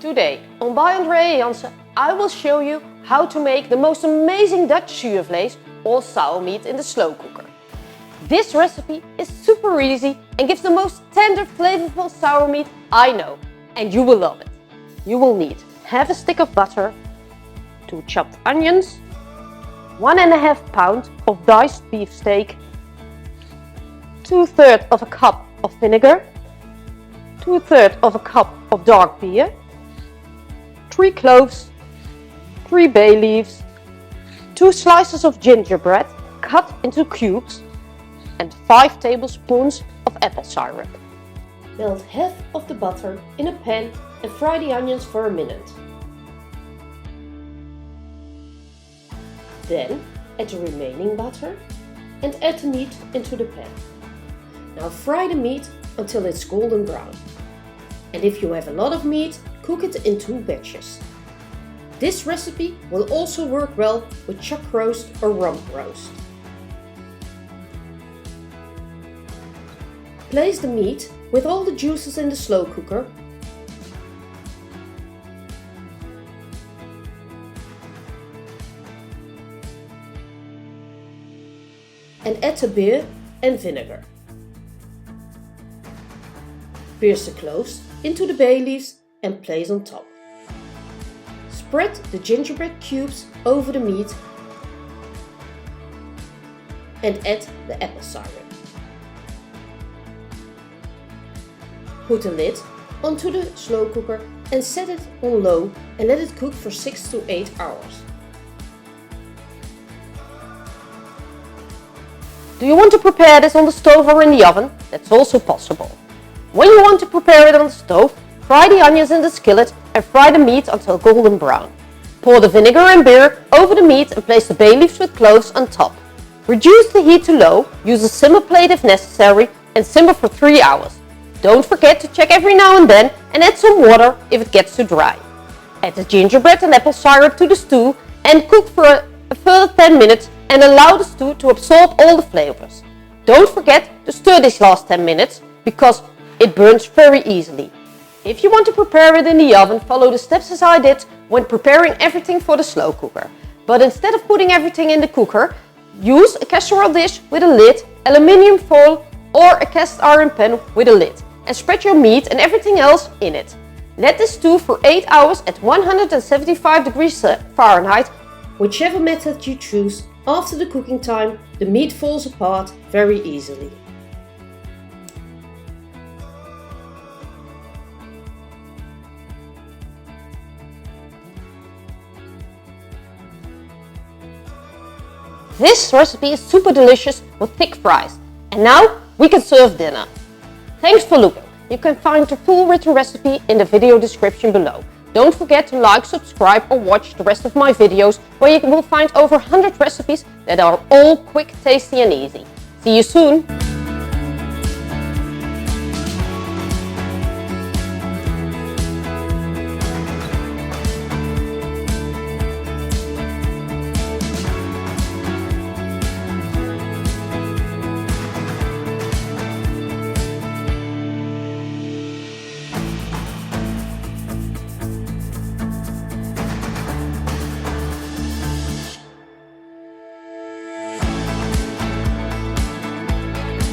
Today on By Andrea Jansen, I will show you how to make the most amazing Dutch zuurvlees or sour meat in the slow cooker. This recipe is super easy and gives the most tender, flavorful sour meat I know, and you will love it. You will need half a stick of butter, 2 chopped onions, 1.5 pounds of diced beef steak, 2/3 of a cup of vinegar, 2/3 of a cup of dark beer, 3 cloves, 3 bay leaves, 2 slices of gingerbread cut into cubes, and 5 tablespoons of apple syrup. Melt half of the butter in a pan and fry the onions for a minute. Then add the remaining butter and add the meat into the pan. Now fry the meat until it's golden brown. And if you have a lot of meat, cook it in 2 batches. This recipe will also work well with chuck roast or rump roast. Place the meat with all the juices in the slow cooker. And add the beer and vinegar. Pierce the cloves into the bay leaves and place on top. Spread the gingerbread cubes over the meat and add the apple syrup. Put the lid onto the slow cooker and set it on low and let it cook for 6 to 8 hours. Do you want to prepare this on the stove or in the oven? That's also possible. When you want to prepare it on the stove, fry the onions in the skillet and fry the meat until golden brown. Pour the vinegar and beer over the meat and place the bay leaves with cloves on top. Reduce the heat to low, use a simmer plate if necessary, and simmer for 3 hours. Don't forget to check every now and then and add some water if it gets too dry. Add the gingerbread and apple syrup to the stew and cook for a further 10 minutes and allow the stew to absorb all the flavors. Don't forget to stir these last 10 minutes because it burns very easily. If you want to prepare it in the oven, follow the steps as I did when preparing everything for the slow cooker. But instead of putting everything in the cooker, use a casserole dish with a lid, aluminium foil or a cast iron pan with a lid and spread your meat and everything else in it. Let this stew for 8 hours at 175 degrees Fahrenheit. Whichever method you choose, after the cooking time, the meat falls apart very easily. This recipe is super delicious with thick fries. And now we can serve dinner. Thanks for looking. You can find the full written recipe in the video description below. Don't forget to like, subscribe or watch the rest of my videos where you will find over 100 recipes that are all quick, tasty and easy. See you soon!